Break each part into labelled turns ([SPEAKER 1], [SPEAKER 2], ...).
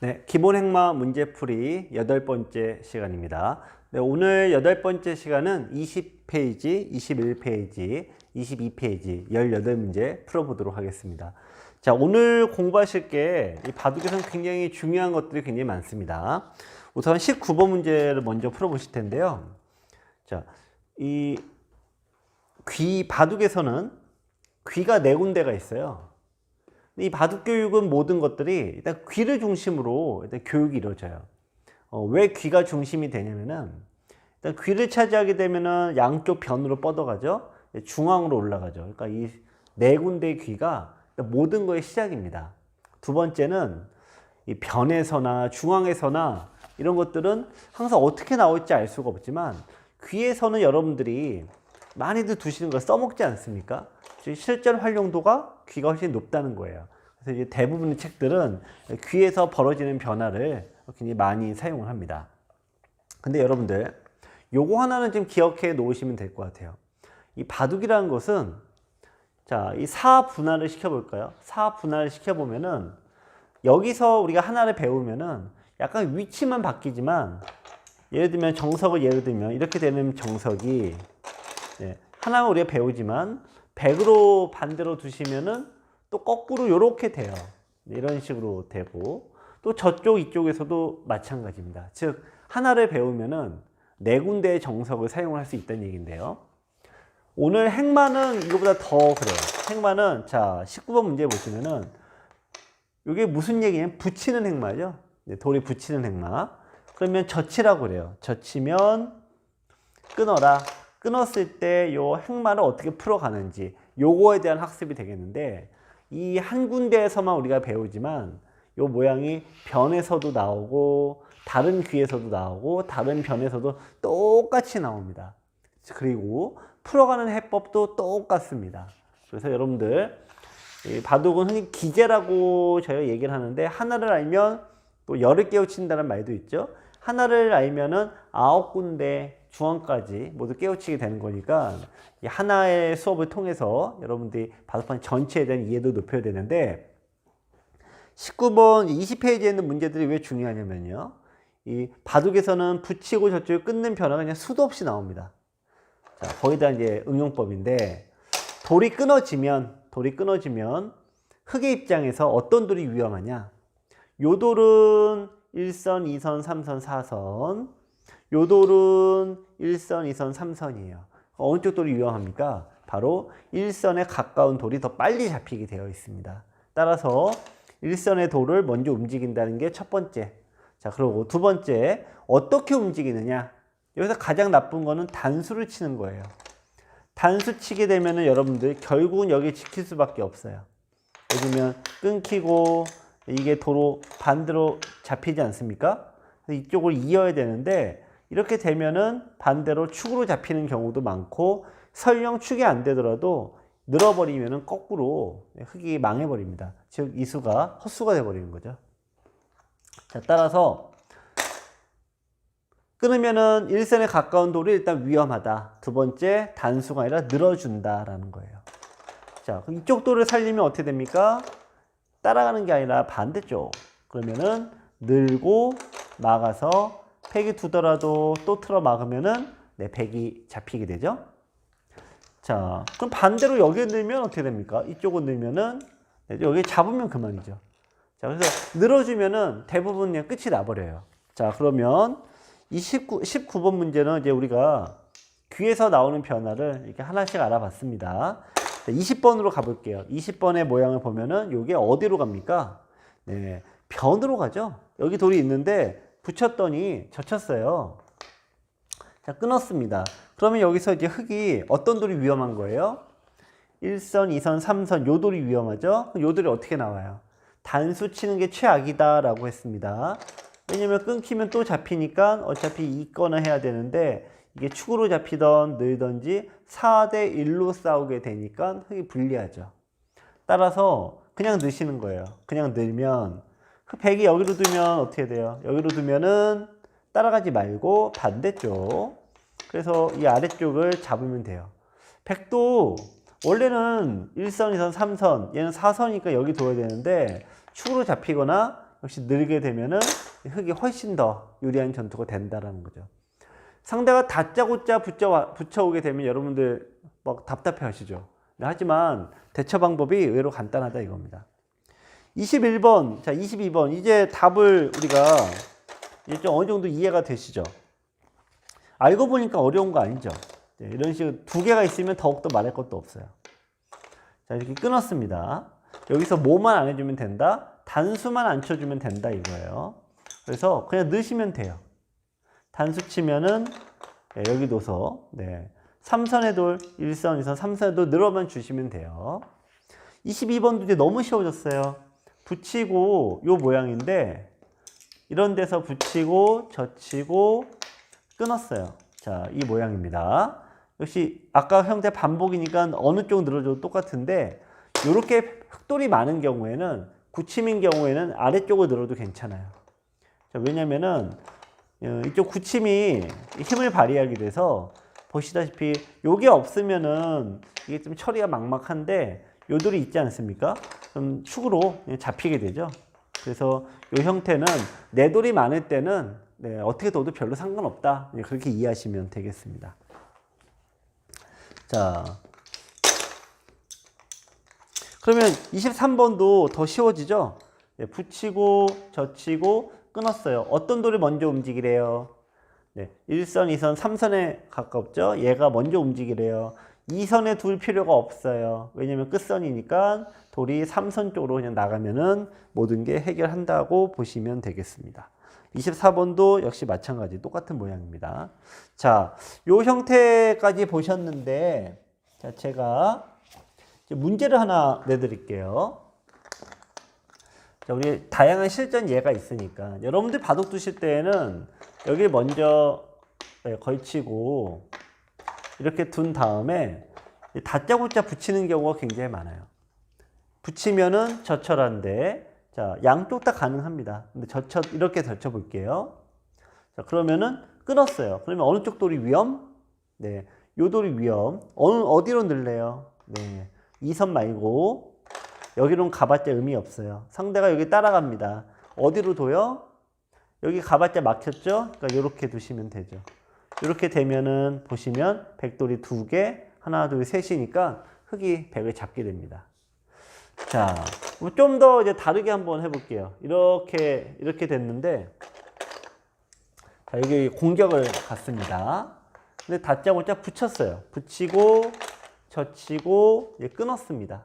[SPEAKER 1] 네, 기본행마 문제풀이 8번째 시간입니다. 네, 오늘 8번째 시간은 20페이지, 21페이지, 22페이지 18문제 풀어보도록 하겠습니다. 자, 오늘 공부하실 게 이 바둑에서는 굉장히 중요한 것들이 굉장히 많습니다. 우선 19번 문제를 먼저 풀어보실 텐데요. 자, 바둑에서는 귀가 4군데가 있어요. 이 바둑 교육은 모든 것들이 일단 귀를 중심으로 일단 교육이 이루어져요. 왜 귀가 중심이 되냐면은 일단 귀를 차지하게 되면은 양쪽 변으로 뻗어가죠. 중앙으로 올라가죠. 그러니까 이 4군데의 귀가 모든 거의 시작입니다. 두 번째는 이 변에서나 중앙에서나 이런 것들은 항상 어떻게 나올지 알 수가 없지만 귀에서는 여러분들이 많이들 두시는 걸 써먹지 않습니까? 실전 활용도가 귀가 훨씬 높다는 거예요. 그래서 이제 대부분의 책들은 귀에서 벌어지는 변화를 굉장히 많이 사용을 합니다. 근데 여러분들 요거 하나는 좀 기억해 놓으시면 될 것 같아요. 이 바둑이라는 것은 자, 이 사분할을 시켜볼까요? 사분할을 시켜보면은 여기서 우리가 하나를 배우면은 약간 위치만 바뀌지만 예를 들면 정석을 예를 들면 이렇게 되는 정석이 하나만 우리가 배우지만 100으로 반대로 두시면은 또 거꾸로 이렇게 돼요. 이런 식으로 되고 또 저쪽 이쪽에서도 마찬가지입니다. 즉 하나를 배우면은 4군데의 정석을 사용할 수 있다는 얘기인데요. 오늘 행마는 이거보다 더 그래요. 행마는 자 19번 문제 보시면은 이게 무슨 얘기냐면 붙이는 행마죠. 돌이 붙이는 행마. 그러면 젖히라고 그래요. 젖히면 끊어라. 끊었을 때 요 행마를 어떻게 풀어가는지 요거에 대한 학습이 되겠는데 이 한 군데에서만 우리가 배우지만 요 모양이 변에서도 나오고 다른 귀에서도 나오고 다른 변에서도 똑같이 나옵니다. 그리고 풀어가는 해법도 똑같습니다. 그래서 여러분들 이 바둑은 흔히 기재라고 저희가 얘기를 하는데 하나를 알면 또 열을 깨우친다는 말도 있죠. 하나를 알면은 9군데 중앙까지 모두 깨우치게 되는 거니까 이 하나의 수업을 통해서 여러분들이 바둑판 전체에 대한 이해도 높여야 되는데 19번 20페이지에 있는 문제들이 왜 중요하냐면요. 이 바둑에서는 붙이고 저쪽을 끊는 변화가 그냥 수도 없이 나옵니다. 자, 거의 다 이제 응용법인데 돌이 끊어지면 흑의 입장에서 어떤 돌이 위험하냐? 요 돌은 1선, 2선, 3선, 4선. 요 돌은 1선, 2선, 3선이에요. 어느 쪽 돌이 위험합니까? 바로 1선에 가까운 돌이 더 빨리 잡히게 되어 있습니다. 따라서 1선의 돌을 먼저 움직인다는 게 첫 번째. 자, 그리고 두 번째, 어떻게 움직이느냐? 여기서 가장 나쁜 거는 단수를 치는 거예요. 단수 치게 되면은 여러분들 결국은 여기 지킬 수밖에 없어요. 예를 들면 끊기고 이게 도로 반대로 잡히지 않습니까? 이쪽을 이어야 되는데 이렇게 되면은 반대로 축으로 잡히는 경우도 많고 설령 축이 안 되더라도 늘어버리면은 거꾸로 흙이 망해버립니다. 즉 이수가 헛수가 돼버리는 거죠. 자, 따라서 끊으면은 1선에 가까운 돌이 일단 위험하다. 두 번째, 단수가 아니라 늘어준다라는 거예요. 자, 그럼 이쪽 돌을 살리면 어떻게 됩니까? 따라가는 게 아니라 반대쪽. 그러면은 늘고 막아서 팩이 두더라도 또 틀어 막으면은 팩이 잡히게 되죠. 자, 그럼 반대로 여기 늘면 어떻게 됩니까? 이쪽을 늘면은 여기 잡으면 그만이죠. 자, 그래서 늘어주면은 대부분 그냥 끝이 나버려요. 자, 그러면 19번 문제는 이제 우리가 귀에서 나오는 변화를 이렇게 하나씩 알아봤습니다. 20번으로 가볼게요. 20번의 모양을 보면은 이게 어디로 갑니까? 네, 변으로 가죠. 여기 돌이 있는데 붙였더니 젖혔어요. 자, 끊었습니다. 그러면 여기서 이제 흙이 어떤 돌이 위험한 거예요? 1선, 2선, 3선 요 돌이 위험하죠? 요 돌이 어떻게 나와요? 단수 치는 게 최악이다라고 했습니다. 왜냐면 끊기면 또 잡히니까 어차피 있거나 해야 되는데 이게 축으로 잡히던 늘던지 4대 1로 싸우게 되니까 흙이 불리하죠. 따라서 그냥 넣으시는 거예요. 그냥 넣으면 백이 여기로 두면 어떻게 돼요? 여기로 두면은 따라가지 말고 반대쪽. 그래서 이 아래쪽을 잡으면 돼요. 백도 원래는 1선, 2선, 3선 얘는 4선이니까 여기 둬야 되는데 축으로 잡히거나 역시 늘게 되면은 흙이 훨씬 더 유리한 전투가 된다라는 거죠. 상대가 다짜고짜 붙여오게 되면 여러분들 막 답답해 하시죠. 하지만 대처 방법이 의외로 간단하다 이겁니다. 21번, 자 22번 이제 답을 우리가 이제 좀 어느 정도 이해가 되시죠? 알고 보니까 어려운 거 아니죠? 네, 이런 식으로 두 개가 있으면 더욱더 말할 것도 없어요. 자 이렇게 끊었습니다. 여기서 뭐만 안 해주면 된다? 단수만 안 쳐주면 된다 이거예요. 그래서 그냥 넣으시면 돼요. 단수 치면은 네, 여기 넣어서 네, 3선의 돌, 1선, 2선, 3선의 돌 늘어만 주시면 돼요. 22번도 이제 너무 쉬워졌어요. 붙이고 요 모양인데 이런 데서 붙이고 젖히고 끊었어요. 자, 이 모양입니다. 역시 아까 형태 반복이니까 어느 쪽 늘어줘도 똑같은데 이렇게 흑돌이 많은 경우에는 굳힘인 경우에는 아래쪽을 늘어도 괜찮아요. 자, 왜냐면은 이쪽 굳힘이 힘을 발휘하게 돼서 보시다시피 요게 없으면은 이게 좀 처리가 막막한데 요 돌이 있지 않습니까? 그럼 축으로 잡히게 되죠. 그래서 요 형태는 내 돌이 많을 때는 네, 어떻게 둬도 별로 상관없다. 그렇게 이해하시면 되겠습니다. 자, 그러면 23번도 더 쉬워지죠? 네, 붙이고 젖히고 끊었어요. 어떤 돌이 먼저 움직이래요? 네, 1선, 2선, 3선에 가깝죠? 얘가 먼저 움직이래요. 2선에 둘 필요가 없어요. 왜냐면 끝선이니까 돌이 3선 쪽으로 그냥 나가면은 모든 게 해결한다고 보시면 되겠습니다. 24번도 역시 마찬가지 똑같은 모양입니다. 자, 요 형태까지 보셨는데 자, 제가 이제 문제를 하나 내드릴게요. 자, 우리 다양한 실전 예가 있으니까 여러분들 바둑 두실 때에는 여기 먼저 걸치고 이렇게 둔 다음에 다짜고짜 붙이는 경우가 굉장히 많아요. 붙이면은 저철한데 자, 양쪽 다 가능합니다. 근데 이렇게 젖혀 볼게요. 자, 그러면은 끊었어요. 그러면 어느 쪽 돌이 위험? 네, 요 돌이 위험. 어디로 넣을래요? 네, 2선 말고 여기로는 가봤자 의미 없어요. 상대가 여기 따라갑니다. 어디로 둬요? 여기 가봤자 막혔죠? 그러니까 이렇게 두시면 되죠. 이렇게 되면은 보시면 백돌이 2개, 하나, 둘, 셋이니까 흙이 백을 잡게 됩니다. 자, 좀 더 이제 다르게 한번 해볼게요. 이렇게 됐는데, 자, 여기 공격을 갔습니다. 근데 다짜고짜 붙였어요. 붙이고, 젖히고, 이제 끊었습니다.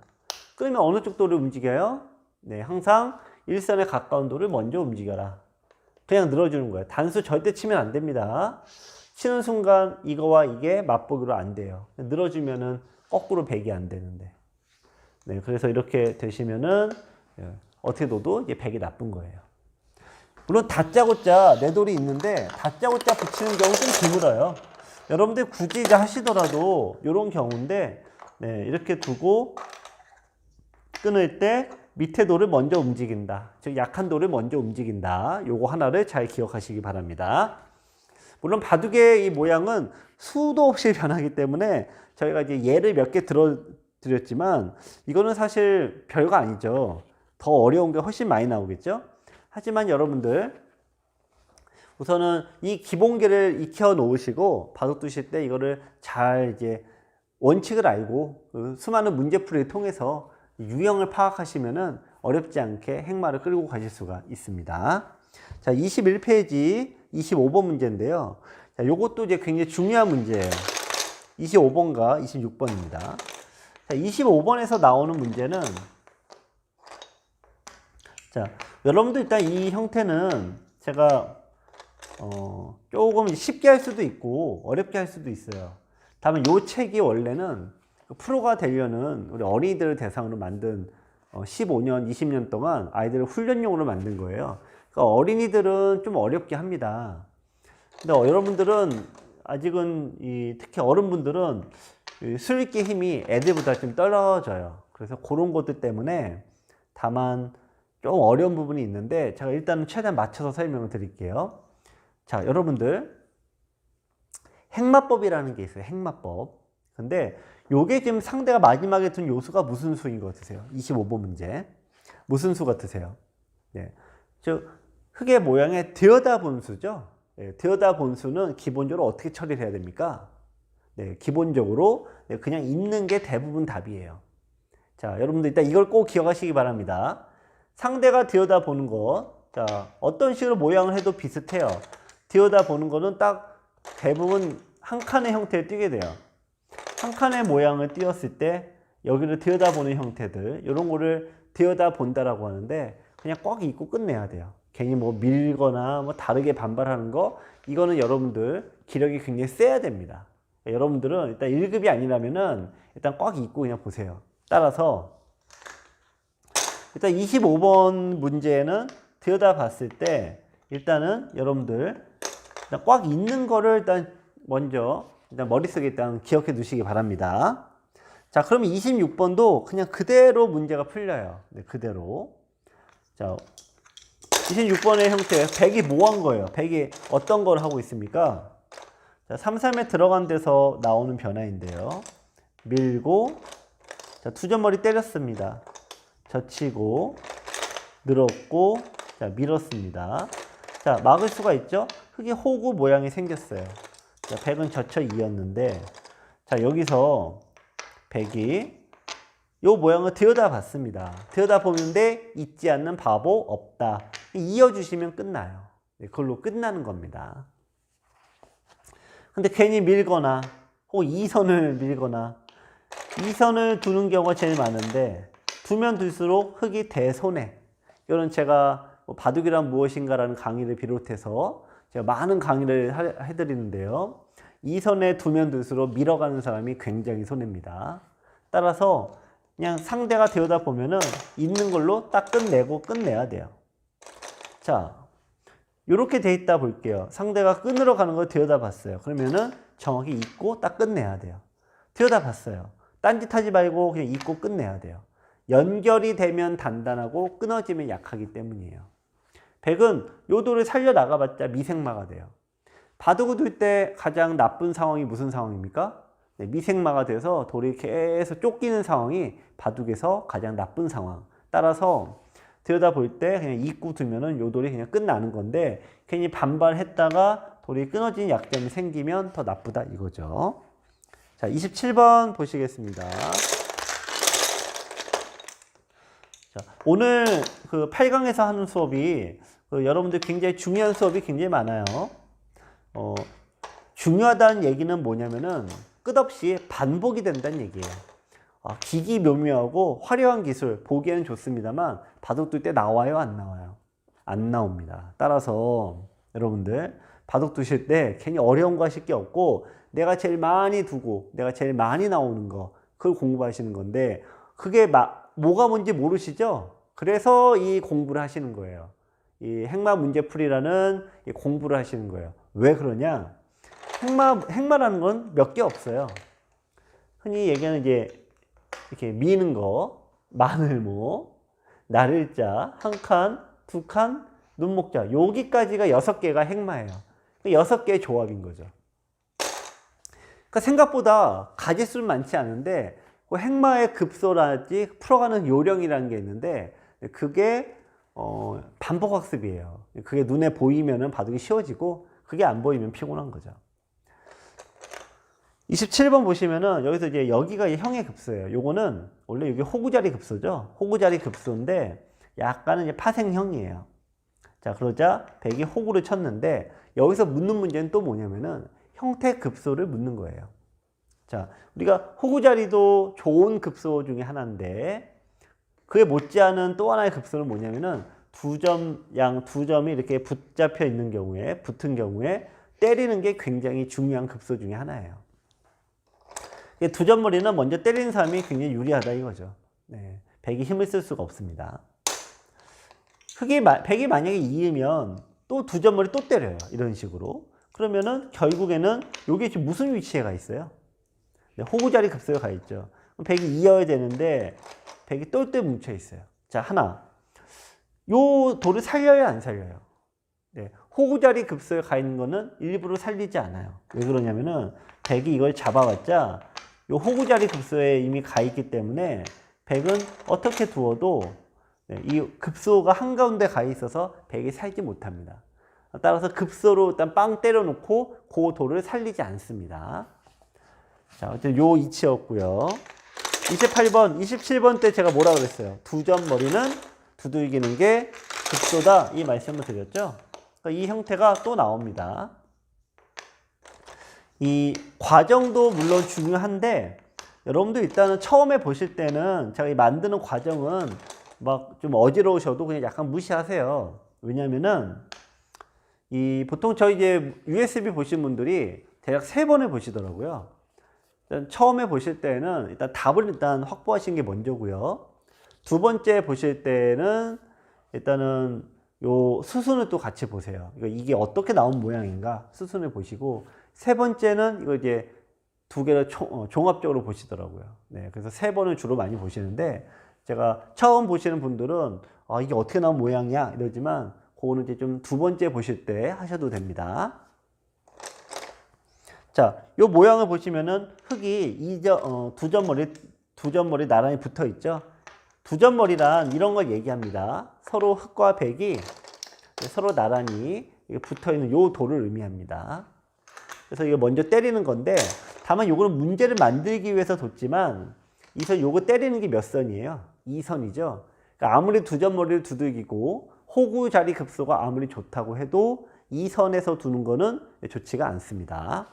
[SPEAKER 1] 끊으면 어느 쪽 돌을 움직여요? 네, 항상 일선에 가까운 돌을 먼저 움직여라. 그냥 늘어주는 거예요. 단수 절대 치면 안 됩니다. 치는 순간 이거와 이게 맞보기로 안 돼요. 늘어주면은 거꾸로 백이 안 되는데. 네, 그래서 이렇게 되시면은 어떻게 둬도 이제 백이 나쁜 거예요. 물론 다짜고짜 내 돌이 있는데 다짜고짜 붙이는 경우 좀 드물어요. 여러분들 굳이 이제 하시더라도 이런 경우인데 네, 이렇게 두고 끊을 때 밑에 돌을 먼저 움직인다. 즉 약한 돌을 먼저 움직인다. 요거 하나를 잘 기억하시기 바랍니다. 물론 바둑의 이 모양은 수도 없이 변하기 때문에 저희가 이제 예를 몇 개 드렸지만 이거는 사실 별거 아니죠. 더 어려운 게 훨씬 많이 나오겠죠. 하지만 여러분들 우선은 이 기본기를 익혀 놓으시고 바둑 두실 때 이거를 잘 이제 원칙을 알고 그 수많은 문제풀이를 통해서 유형을 파악하시면은 어렵지 않게 행마를 끌고 가실 수가 있습니다. 자, 21페이지 25번 문제인데요. 자, 요것도 이제 굉장히 중요한 문제예요. 25번과 26번입니다. 자, 25번에서 나오는 문제는 자, 여러분들 일단 이 형태는 제가 조금 쉽게 할 수도 있고 어렵게 할 수도 있어요. 다만 요 책이 원래는 프로가 되려는 우리 어린이들을 대상으로 만든 15년, 20년 동안 아이들을 훈련용으로 만든 거예요. 그러니까 어린이들은 좀 어렵게 합니다. 근데 여러분들은 아직은 특히 어른분들은 수익기 힘이 애들보다 좀 떨어져요. 그래서 그런 것들 때문에 다만 좀 어려운 부분이 있는데 제가 일단은 최대한 맞춰서 설명을 드릴게요. 자, 여러분들 행마법이라는 게 있어요. 행마법. 근데 요게 지금 상대가 마지막에 둔 요수가 무슨 수인 것 같으세요? 25번 문제. 무슨 수 같으세요? 네. 즉 흙의 모양의 들여다본수죠. 네, 들여다본수는 기본적으로 어떻게 처리를 해야 됩니까? 네, 기본적으로 그냥 있는 게 대부분 답이에요. 자, 여러분들 일단 이걸 꼭 기억하시기 바랍니다. 상대가 들여다보는 것, 자, 어떤 식으로 모양을 해도 비슷해요. 들여다보는 거는 딱 대부분 한 칸의 형태를 띄게 돼요. 한 칸의 모양을 띄었을 때 여기를 들여다보는 형태들, 이런 거를 들여다본다라고 하는데 그냥 꼭 읽고 끝내야 돼요. 괜히 뭐 밀거나 뭐 다르게 반발하는 거, 이거는 여러분들 기력이 굉장히 세야 됩니다. 여러분들은 일단 1급이 아니라면은 일단 꽉 잊고 그냥 보세요. 따라서 일단 25번 문제는 들여다봤을 때 일단은 여러분들 일단 꽉 있는 거를 일단 먼저 일단 머릿속에 일단 기억해 두시기 바랍니다. 자, 그럼 26번도 그냥 그대로 문제가 풀려요. 네, 그대로. 자, 26번의 형태, 100이 뭐 한 거예요? 100이 어떤 걸 하고 있습니까? 자, 3, 3에 들어간 데서 나오는 변화인데요. 밀고, 자, 투점머리 때렸습니다. 젖히고, 늘었고, 자, 밀었습니다. 자, 막을 수가 있죠? 흙이 호구 모양이 생겼어요. 자, 100은 젖혀 2였는데, 자, 여기서 100이 요 모양을 들여다봤습니다. 들여다보는데 잊지 않는 바보 없다. 이어주시면 끝나요. 그걸로 끝나는 겁니다. 근데 괜히 밀거나 혹은 2선을 밀거나 2선을 두는 경우가 제일 많은데 두면 둘수록 흙이 대손해. 이런 제가 바둑이란 무엇인가라는 강의를 비롯해서 제가 많은 강의를 해드리는데요. 2선에 두면 둘수록 밀어가는 사람이 굉장히 손해입니다. 따라서 그냥 상대가 들여다보면은 있는 걸로 딱 끝내고 끝내야 돼요. 자, 이렇게 돼 있다 볼게요. 상대가 끊으러 가는 걸 들여다봤어요. 그러면은 정확히 잊고 딱 끝내야 돼요. 들여다봤어요. 딴짓하지 말고 그냥 잊고 끝내야 돼요. 연결이 되면 단단하고 끊어지면 약하기 때문이에요. 100은 요 돌을 살려나가봤자 미생마가 돼요. 바둑을 둘 때 가장 나쁜 상황이 무슨 상황입니까? 네, 미생마가 돼서 돌이 계속 쫓기는 상황이 바둑에서 가장 나쁜 상황. 따라서 들여다볼 때 그냥 잊고 두면은 요 돌이 그냥 끝나는 건데 괜히 반발했다가 돌이 끊어지는 약점이 생기면 더 나쁘다 이거죠. 자, 27번 보시겠습니다. 자, 오늘 그 8강에서 하는 수업이 여러분들 굉장히 중요한 수업이 굉장히 많아요. 중요하다는 얘기는 뭐냐면은 끝없이 반복이 된다는 얘기예요. 기기묘묘하고 화려한 기술 보기에는 좋습니다만 바둑 둘 때 나와요, 안 나와요? 안 나옵니다. 따라서 여러분들 바둑 두실 때 괜히 어려운 거 하실 게 없고 내가 제일 많이 두고 내가 제일 많이 나오는 거 그걸 공부하시는 건데 그게 뭐가 뭔지 모르시죠? 그래서 이 공부를 하시는 거예요. 이 핵마 문제풀이라는 이 공부를 하시는 거예요. 왜 그러냐? 핵마라는 건 몇 개 없어요. 흔히 얘기하는 이제 이렇게 미는 거, 마늘모, 나를자, 한 칸, 두 칸, 눈목자. 여기까지가 6개가 핵마예요. 6개의 조합인 거죠. 그러니까 생각보다 가지수는 많지 않은데 그 핵마의 급소라든지 풀어가는 요령이라는 게 있는데 그게 반복학습이에요. 그게 눈에 보이면은 바둑이 쉬워지고 그게 안 보이면 피곤한 거죠. 27번 보시면은 여기서 이제 여기가 형의 급소예요. 요거는 원래 여기 호구자리 급소죠. 호구자리 급소인데 약간은 이제 파생형이에요. 자, 그러자 100이 호구를 쳤는데 여기서 묻는 문제는 또 뭐냐면은 형태 급소를 묻는 거예요. 자, 우리가 호구자리도 좋은 급소 중에 하나인데 그에 못지않은 또 하나의 급소는 뭐냐면은 두 점이 이렇게 붙잡혀 있는 경우에 붙은 경우에 때리는 게 굉장히 중요한 급소 중에 하나예요. 두 점머리는 먼저 때리는 사람이 굉장히 유리하다 이거죠. 네, 100이 힘을 쓸 수가 없습니다. 100이 만약에 2이면 또 두 점머리 또 때려요. 이런 식으로. 그러면은 결국에는 이게 지금 무슨 위치에 가 있어요? 네, 호구자리 급소에 가 있죠. 100이 2여야 되는데 100이 똘똘 뭉쳐 있어요. 자, 하나. 요 돌을 살려요, 안 살려요? 네, 호구자리 급소에 가 있는 거는 일부러 살리지 않아요. 왜 그러냐면은 100이 이걸 잡아봤자 요 호구자리 급소에 이미 가 있기 때문에 100은 어떻게 두어도 이 급소가 한가운데 가 있어서 백이 살지 못합니다. 따라서 급소로 일단 빵 때려놓고 그 돌을 살리지 않습니다. 자, 어쨌든 요 이치였고요. 28번, 27번 때 제가 뭐라 그랬어요? 두 점 머리는 두들기는 게 급소다. 이 말씀을 드렸죠? 그러니까 이 형태가 또 나옵니다. 이 과정도 물론 중요한데 여러분들 일단은 처음에 보실 때는 제가 이 만드는 과정은 막 좀 어지러우셔도 그냥 약간 무시하세요. 왜냐면은 이 보통 저희 이제 USB 보신 분들이 대략 3번을 보시더라고요. 일단 처음에 보실 때는 일단 답을 일단 확보하시는 게 먼저고요. 두 번째 보실 때는 일단은 요 수순을 또 같이 보세요. 이게 어떻게 나온 모양인가 수순을 보시고, 세 번째는 이거 이제 두 개를 종합적으로 보시더라고요. 네, 그래서 3번을 주로 많이 보시는데, 제가 처음 보시는 분들은 이게 어떻게 나온 모양이야 이러지만 그거는 이제 좀 두 번째 보실 때 하셔도 됩니다. 자, 요 모양을 보시면은 흙이 두 점 머리 나란히 붙어 있죠. 두 점 머리란 이런 걸 얘기합니다. 서로 흙과 백이 서로 나란히 붙어 있는 요 돌을 의미합니다. 그래서 이거 먼저 때리는 건데, 다만 요거는 문제를 만들기 위해서 뒀지만 이 선 요거 때리는 게 몇 선이에요? 2선이죠. 그러니까 아무리 두 점 머리를 두들기고 호구 자리 급소가 아무리 좋다고 해도 이 선에서 두는 거는 좋지가 않습니다.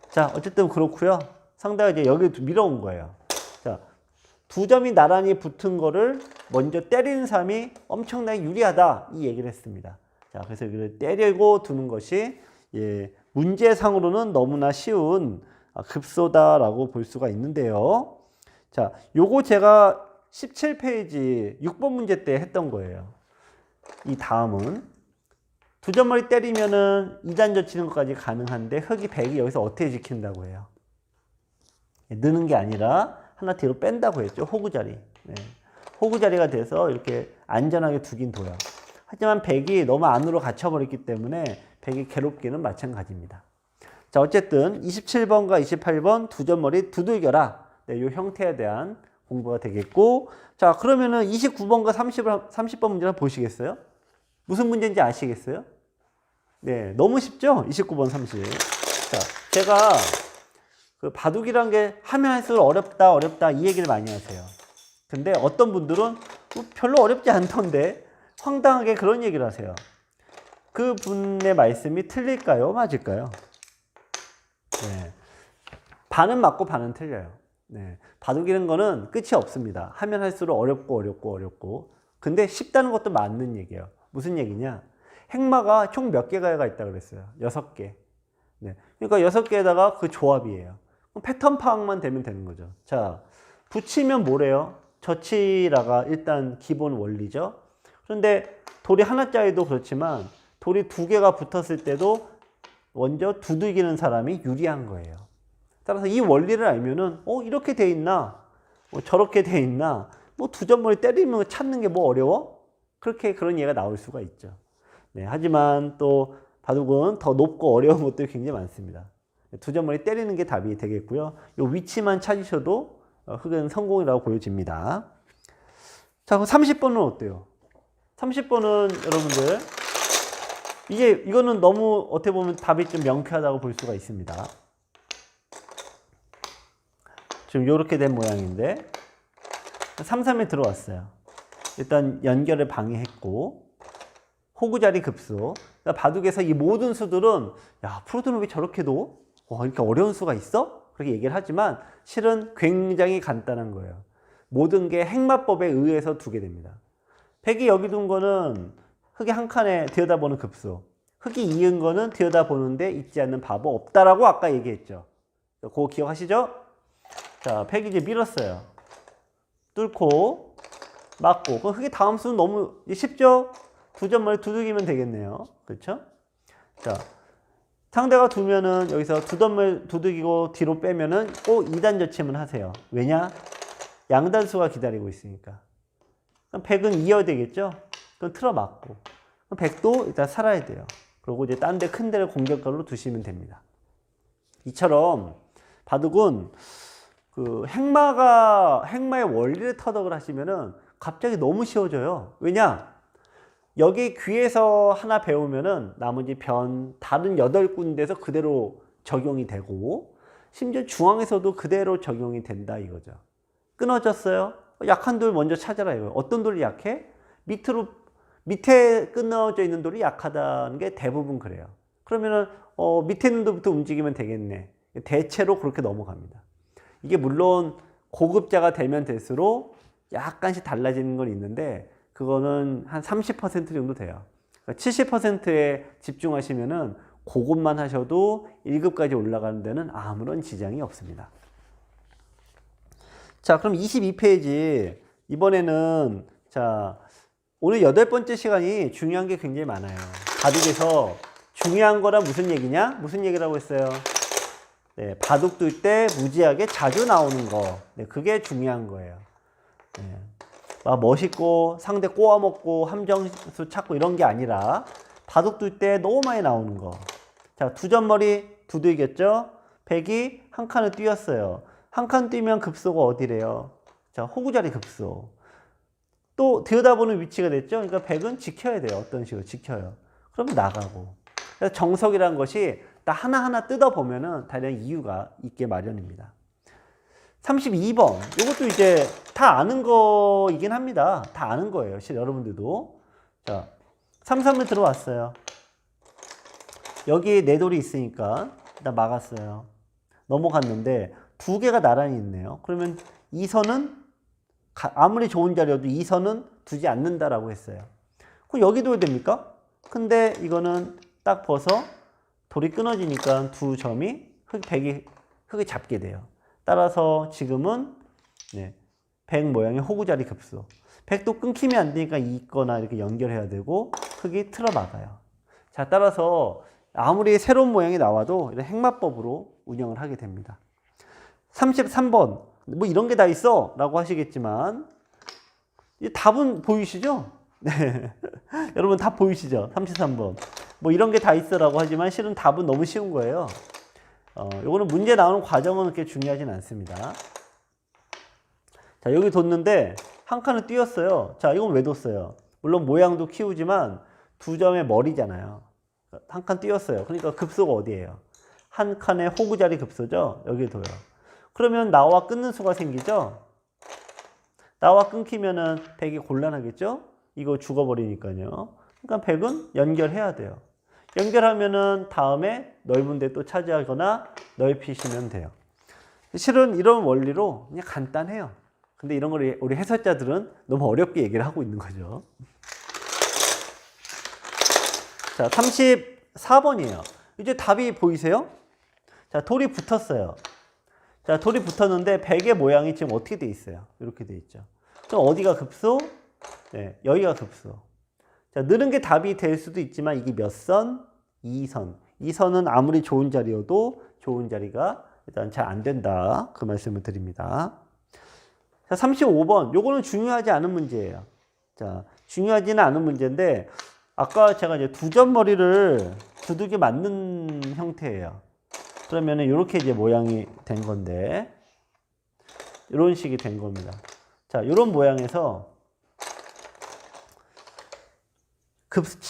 [SPEAKER 1] 자, 어쨌든 그렇고요. 상대가 이제 여기 밀어온 거예요. 자, 두 점이 나란히 붙은 거를 먼저 때리는 사람이 엄청나게 유리하다, 이 얘기를 했습니다. 자, 그래서 여기를 때리고 두는 것이 문제상으로는 너무나 쉬운 급소다라고 볼 수가 있는데요. 자, 요거 제가 17페이지 6번 문제 때 했던 거예요. 이 다음은 두 점 머리 때리면은 2단 젖히는 것까지 가능한데 흙이 백이 여기서 어떻게 지킨다고 해요? 느는 게 아니라 하나 뒤로 뺀다고 했죠. 호구 자리. 네. 호구 자리가 돼서 이렇게 안전하게 두긴 둬요. 하지만 백이 너무 안으로 갇혀버렸기 때문에 백이 괴롭기는 마찬가지입니다. 자, 어쨌든 27번과 28번 두 점 머리 두들겨라. 네, 이 형태에 대한 공부가 되겠고, 자, 그러면은 29번과 30번 문제 한번 보시겠어요? 무슨 문제인지 아시겠어요? 네, 너무 쉽죠? 29번, 30. 자, 제가 그 바둑이란 게 하면 할수록 어렵다 이 얘기를 많이 하세요. 근데 어떤 분들은 별로 어렵지 않던데 황당하게 그런 얘기를 하세요. 그 분의 말씀이 틀릴까요? 맞을까요? 네. 반은 맞고 반은 틀려요. 네. 바둑이라는 거는 끝이 없습니다. 하면 할수록 어렵고. 근데 쉽다는 것도 맞는 얘기예요. 무슨 얘기냐? 행마가 총 몇 개가 있다고 그랬어요? 6개. 네. 그러니까 6개에다가 그 조합이에요. 그럼 패턴 파악만 되면 되는 거죠. 자, 붙이면 뭐래요? 젖히라가 일단 기본 원리죠. 그런데 돌이 하나짜리도 그렇지만 돌이 2개가 붙었을 때도 먼저 두들기는 사람이 유리한 거예요. 따라서 이 원리를 알면은 이렇게 돼 있나, 저렇게 돼 있나, 두 점 머리 때리면 찾는 게 어려워? 그런 얘기가 나올 수가 있죠. 네, 하지만 또 바둑은 더 높고 어려운 것들이 굉장히 많습니다. 두 점 머리 때리는 게 답이 되겠고요. 이 위치만 찾으셔도 흙은 성공이라고 보여집니다. 자, 그럼 30번은 어때요? 30번은 여러분들 이거는 너무 어떻게 보면 답이 좀 명쾌하다고 볼 수가 있습니다. 지금 이렇게 된 모양인데 3-3에 들어왔어요. 일단 연결을 방해했고 호구자리 급소. 그러니까 바둑에서 이 모든 수들은 프로들은 왜 저렇게도 이렇게 어려운 수가 있어? 그렇게 얘기를 하지만 실은 굉장히 간단한 거예요. 모든 게 행마법에 의해서 두게 됩니다. 백이 여기 둔 거는 흙이 한 칸에 들여다보는 급소. 흙이 이은 거는 들여다보는데 있지 않는 바보 없다라고 아까 얘기했죠. 그거 기억하시죠? 자, 백이 이제 밀었어요. 뚫고 맞고. 그럼 흙이 다음 수는 너무 쉽죠? 두 점 머리 두들기면 되겠네요. 그렇죠? 자, 상대가 두면은 여기서 두 점 머리 두들기고 뒤로 빼면은 꼭 2단 젖힘을 하세요. 왜냐? 양단수가 기다리고 있으니까. 그럼 백은 이어야 되겠죠? 그럼 틀어 맞고. 그럼 백도 일단 살아야 돼요. 그리고 이제 딴 데 큰 데를 공격걸로 두시면 됩니다. 이처럼 바둑은 그 행마의 원리를 터득을 하시면은 갑자기 너무 쉬워져요. 왜냐? 여기 귀에서 하나 배우면은 나머지 다른 8군데에서 그대로 적용이 되고, 심지어 중앙에서도 그대로 적용이 된다 이거죠. 끊어졌어요? 약한 돌 먼저 찾아라 이거예요. 어떤 돌이 약해? 밑에 끊어져 있는 돌이 약하다는 게 대부분 그래요. 그러면은 밑에 있는 돌부터 움직이면 되겠네. 대체로 그렇게 넘어갑니다. 이게 물론 고급자가 되면 될수록 약간씩 달라지는 건 있는데, 그거는 한 30% 정도 돼요. 그러니까 70%에 집중하시면은 그것만 하셔도 1급까지 올라가는 데는 아무런 지장이 없습니다. 자, 그럼 22페이지. 이번에는, 자, 오늘 8번째 시간이 중요한 게 굉장히 많아요. 바둑에서 중요한 거란 무슨 얘기냐? 무슨 얘기라고 했어요? 네, 바둑 둘 때 무지하게 자주 나오는 거. 네, 그게 중요한 거예요. 네. 막 멋있고 상대 꼬아먹고 함정수 찾고 이런 게 아니라 바둑 둘 때 너무 많이 나오는 거. 자, 두점머리 두들겼죠? 백이 한 칸을 뛰었어요. 한 칸 뛰면 급소가 어디래요? 자, 호구자리 급소. 또 들여다보는 위치가 됐죠? 그러니까 백은 지켜야 돼요. 어떤 식으로 지켜요. 그러면 나가고. 그래서 정석이라는 것이 딱 하나하나 뜯어보면은 다른 이유가 있게 마련입니다. 32번. 이것도 이제 다 아는 거이긴 합니다. 다 아는 거예요. 여러분들도. 자, 3-3을 들어왔어요. 여기 네 돌이 있으니까 일단 막았어요. 넘어갔는데 두 개가 나란히 있네요. 그러면 이 선은 아무리 좋은 자리여도 이 선은 두지 않는다라고 했어요. 그럼 여기 둬야 됩니까? 근데 이거는 딱 벗어 돌이 끊어지니까 두 점이 백이 흙을 잡게 돼요. 따라서 지금은 백 모양의 호구자리 급소. 백도 끊기면 안 되니까 있거나 이렇게 연결해야 되고 흙이 틀어막아요. 자, 따라서 아무리 새로운 모양이 나와도 이런 행마법으로 운영을 하게 됩니다. 33번. 뭐 이런 게 다 있어 라고 하시겠지만 이 답은 보이시죠? 네. 여러분 답 보이시죠? 33번. 뭐 이런 게 다 있어 라고 하지만 실은 답은 너무 쉬운 거예요. 요거는 문제 나오는 과정은 그렇게 중요하진 않습니다. 자, 여기 뒀는데 한 칸을 띄웠어요. 자, 이건 왜 뒀어요? 물론 모양도 키우지만 두 점의 머리잖아요. 한 칸 띄웠어요. 그러니까 급소가 어디예요? 한 칸의 호구자리 급소죠? 여기 둬요. 그러면 나와 끊는 수가 생기죠? 나와 끊기면은 백이 곤란하겠죠? 이거 죽어버리니까요. 그러니까 백은 연결해야 돼요. 연결하면은 다음에 넓은 데 또 차지하거나 넓히시면 돼요. 실은 이런 원리로 그냥 간단해요. 근데 이런 걸 우리 해설자들은 너무 어렵게 얘기를 하고 있는 거죠. 자, 34번이에요. 이제 답이 보이세요? 자, 돌이 붙었어요. 자, 돌이 붙었는데 백의 모양이 지금 어떻게 돼 있어요? 이렇게 돼 있죠. 그럼 어디가 급소? 네, 여기가 급소. 자, 느는 게 답이 될 수도 있지만 이게 몇 선? 2선. 2선은 아무리 좋은 자리여도 좋은 자리가 일단 잘 안 된다. 그 말씀을 드립니다. 자, 35번. 요거는 중요하지 않은 문제예요. 자, 중요하지는 않은 문제인데 아까 제가 이제 두 점 머리를 두들겨 맞는 형태예요. 그러면은 이렇게 이제 모양이 된 건데 이런 식이 된 겁니다. 자, 이런 모양에서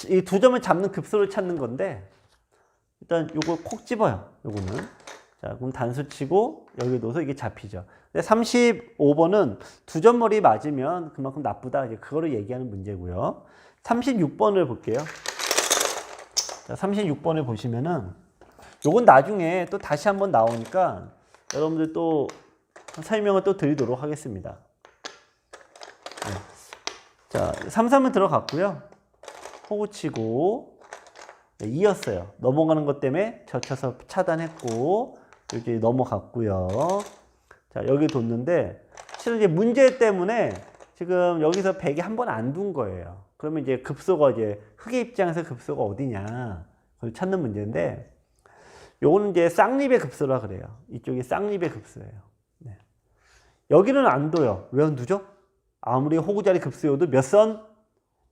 [SPEAKER 1] 이 두 점을 잡는 급소를 찾는 건데 일단 요걸 콕 집어요. 요거는. 자, 그럼 단수 치고 여기 넣어서 이게 잡히죠. 근데 35번은 두 점 머리 맞으면 그만큼 나쁘다. 이제 그거를 얘기하는 문제고요. 36번을 볼게요. 자, 36번을 보시면은 요건 나중에 또 다시 한번 나오니까 여러분들 또 설명을 또 드리도록 하겠습니다. 네. 자, 3-3은 들어갔고요. 호구 치고 이었어요. 넘어가는 것 때문에 젖혀서 차단했고 이제 넘어갔고요. 자, 여기 뒀는데 실은 이제 문제 때문에 지금 여기서 백이 한 번 안 둔 거예요. 그러면 이제 급소가 이제 흑의 입장에서 급소가 어디냐 그걸 찾는 문제인데 요거는 이제 쌍립의 급소라 그래요. 이쪽이 쌍립의 급소예요. 네. 여기는 안 둬요. 왜 안 두죠? 아무리 호구자리 급소여도 몇 선?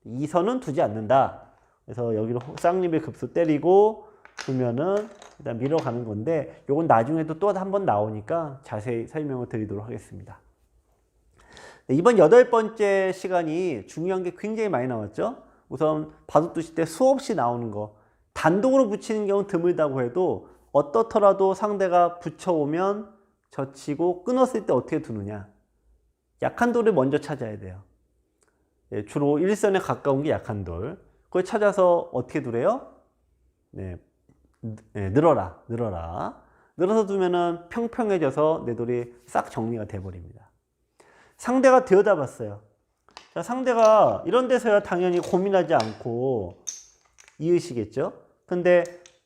[SPEAKER 1] 2선은 두지 않는다. 그래서 여기로 쌍립의 급소 때리고 두면은 일단 밀어가는 건데 요건 나중에도 또 한 번 나오니까 자세히 설명을 드리도록 하겠습니다. 네, 이번 8번째 시간이 중요한 게 굉장히 많이 나왔죠. 우선 바둑 두실 때 수없이 나오는 거, 단독으로 붙이는 경우는 드물다고 해도 어떻더라도 상대가 붙여오면 젖히고 끊었을 때 어떻게 두느냐. 약한 돌을 먼저 찾아야 돼요. 네, 주로 일선에 가까운 게 약한 돌. 그걸 찾아서 어떻게 두래요? 네, 늘어라. 늘어서 두면은 평평해져서 내 돌이 싹 정리가 돼버립니다. 상대가 들여다봤어요. 자, 상대가 이런 데서야 당연히 고민하지 않고 이으시겠죠? 근데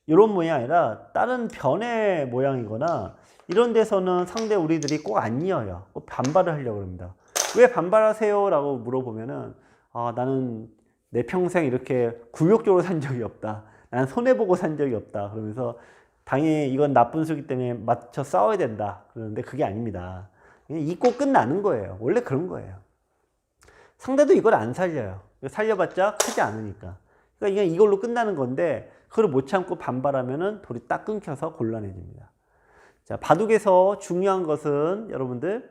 [SPEAKER 1] 이런 모양이 아니라 다른 변의 모양이거나 이런 데서는 상대 우리들이 꼭 안 이어요. 꼭 반발을 하려고 합니다. 왜 반발하세요? 라고 물어보면은 나는 내 평생 이렇게 굴욕적으로 산 적이 없다. 나는 손해보고 산 적이 없다. 그러면서 당연히 이건 나쁜 수기 때문에 맞춰 싸워야 된다. 그러는데 그게 아닙니다. 그냥 잊고 끝나는 거예요. 원래 그런 거예요. 상대도 이걸 안 살려요. 살려봤자 크지 않으니까. 그러니까 이걸로 끝나는 건데 그걸 못 참고 반발하면은 돌이 딱 끊겨서 곤란해집니다. 자, 바둑에서 중요한 것은 여러분들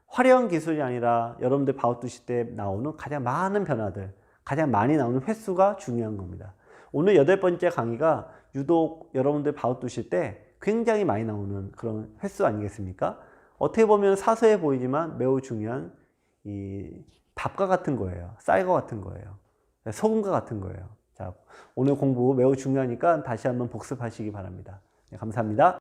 [SPEAKER 1] 화려한 기술이 아니라 여러분들 바둑 두실 때 나오는 가장 많은 변화들, 가장 많이 나오는 횟수가 중요한 겁니다. 오늘 8번째 강의가 유독 여러분들 바둑 두실 때 굉장히 많이 나오는 그런 횟수 아니겠습니까? 어떻게 보면 사소해 보이지만 매우 중요한 이 밥과 같은 거예요. 쌀과 같은 거예요. 소금과 같은 거예요. 자, 오늘 공부 매우 중요하니까 다시 한번 복습하시기 바랍니다. 네, 감사합니다.